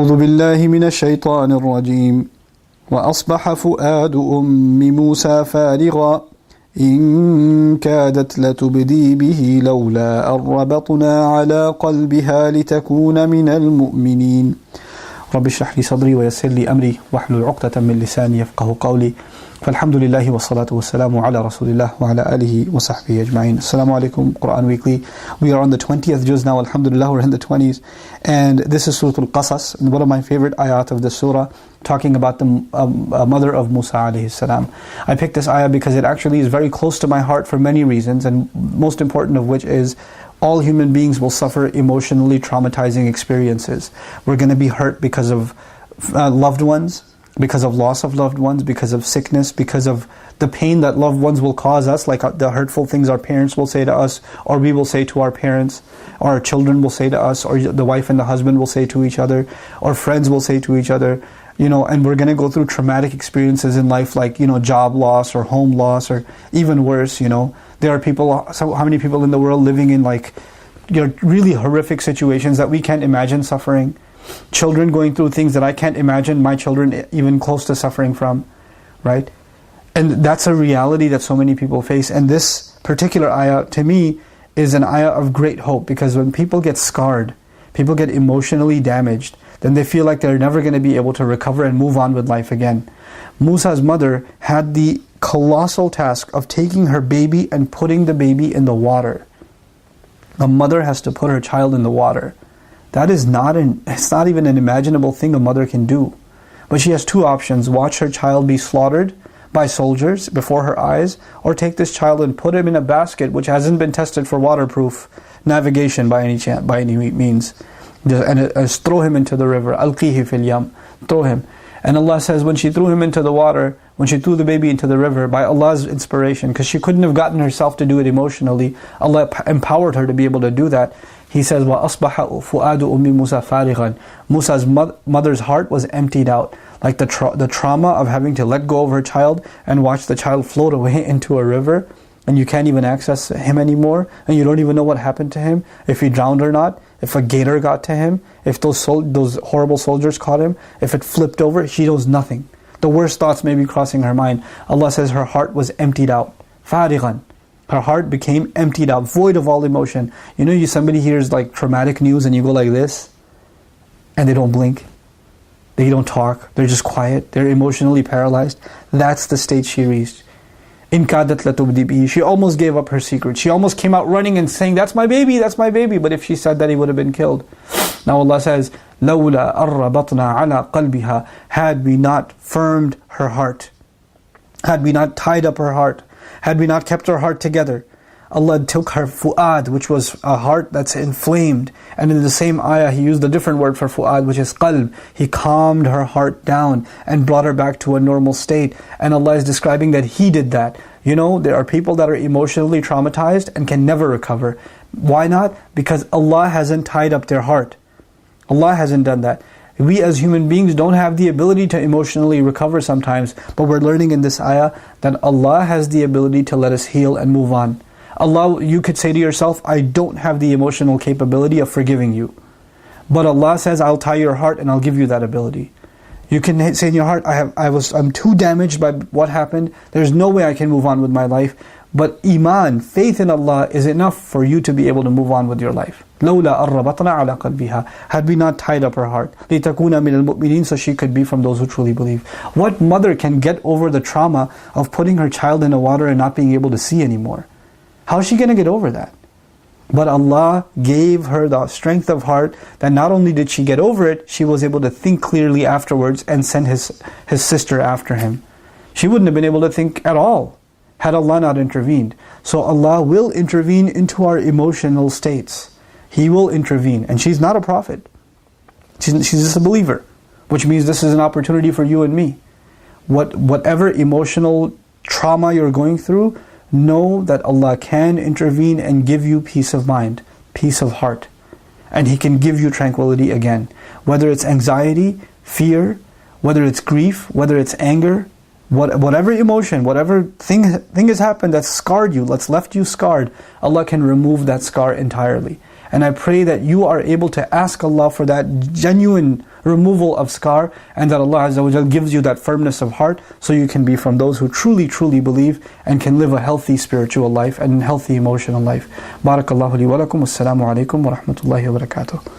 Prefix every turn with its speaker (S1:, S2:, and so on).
S1: أعوذ بالله من الشيطان الرجيم وأصبح فؤاد أم موسى فارغا إن كادت لتبدي به لولا أن ربطنا على قلبها لتكون من المؤمنين رب اشرح لي صدري ويسر لي أمري واحلل عقدة من لساني يفقه قولي فالحمد لله والصلاة والسلام على رسول الله وعلى آله وصحبه أجمعين. Assalamu alaikum, Quran Weekly. We are on the 20th juz now, alhamdulillah, we're in the 20s. And this is Surah Al-Qasas, and one of my favorite ayat of the surah, talking about the mother of Musa alayhi salam. I picked this ayah because it actually is very close to my heart for many reasons, and most important of which is all human beings will suffer emotionally traumatizing experiences. We're going to be hurt because of loved ones, because of loss of loved ones, because of sickness, because of the pain that loved ones will cause us, like the hurtful things our parents will say to us, or we will say to our parents, or our children will say to us, or the wife and the husband will say to each other, or friends will say to each other, and we're going to go through traumatic experiences in life, like, job loss, or home loss, or even worse, There are people, so how many people in the world living in really horrific situations that we can't imagine suffering? Children going through things that I can't imagine my children even close to suffering from, right? And that's a reality that so many people face. And this particular ayah, to me, is an ayah of great hope, because when people get scarred, people get emotionally damaged, then they feel like they're never going to be able to recover and move on with life again. Musa's mother had the colossal task of taking her baby and putting the baby in the water. A mother has to put her child in the water. That is it's not even an imaginable thing a mother can do. But she has two options: watch her child be slaughtered by soldiers before her eyes, or take this child and put him in a basket which hasn't been tested for waterproof navigation by any means, and throw him into the river. Alqihi fil yam, throw him. And Allah says, when she threw him into the water, when she threw the baby into the river, by Allah's inspiration, because she couldn't have gotten herself to do it emotionally, Allah empowered her to be able to do that. He says, وَأَصْبَحَ فُؤَادُ أُمِّ مُوسَى فَارِغًا. Musa's mother's heart was emptied out, like the trauma of having to let go of her child and watch the child float away into a river, and you can't even access him anymore, and you don't even know what happened to him, if he drowned or not, if a gator got to him, if those horrible soldiers caught him, if it flipped over, she knows nothing. The worst thoughts may be crossing her mind. Allah says her heart was emptied out. فَارِغًا. Her heart became emptied out, void of all emotion. Somebody hears traumatic news and you go like this, and they don't blink. They don't talk. They're just quiet. They're emotionally paralyzed. That's the state she reached. In kadat latubdi bihi. She almost gave up her secret. She almost came out running and saying, that's my baby, that's my baby. But if she said that, he would have been killed. Now Allah says, لَوْلَا أَرَّبَطْنَا عَلَىٰ قَلْبِهَا. Had we not firmed her heart, had we not tied up her heart, had we not kept her heart together, Allah took her fu'ad, which was a heart that's inflamed. And in the same ayah, He used a different word for fu'ad, which is qalb. He calmed her heart down and brought her back to a normal state. And Allah is describing that He did that. There are people that are emotionally traumatized and can never recover. Why not? Because Allah hasn't tied up their heart. Allah hasn't done that. We as human beings don't have the ability to emotionally recover sometimes, but we're learning in this ayah that Allah has the ability to let us heal and move on. Allah, you could say to yourself, I don't have the emotional capability of forgiving you. But Allah says, I'll tie your heart and I'll give you that ability. You can say in your heart, I'm too damaged by what happened, there's no way I can move on with my life. But iman, faith in Allah, is enough for you to be able to move on with your life. لَوْلَا أَرَّبَطْنَا عَلَىٰ قَلْبِهَا. Had we not tied up her heart, لِتَكُونَ مِنَ الْمُؤْمِنِينَ, so she could be from those who truly believe. What mother can get over the trauma of putting her child in the water and not being able to see anymore? How is she going to get over that? But Allah gave her the strength of heart that not only did she get over it, she was able to think clearly afterwards and send his sister after him. She wouldn't have been able to think at all had Allah not intervened. So Allah will intervene into our emotional states. He will intervene. And she's not a prophet. She's just a believer. Which means this is an opportunity for you and me. Whatever emotional trauma you're going through, know that Allah can intervene and give you peace of mind, peace of heart. And He can give you tranquility again. Whether it's anxiety, fear, whether it's grief, whether it's anger, whatever emotion, whatever thing has happened that's scarred you, that's left you scarred, Allah can remove that scar entirely. And I pray that you are able to ask Allah for that genuine removal of scar, and that Allah Azza wa Jal gives you that firmness of heart, so you can be from those who truly, truly believe and can live a healthy spiritual life and healthy emotional life. Barakallahu li wa lakum. Assalamu alaikum wa rahmatullahi wa barakatuh.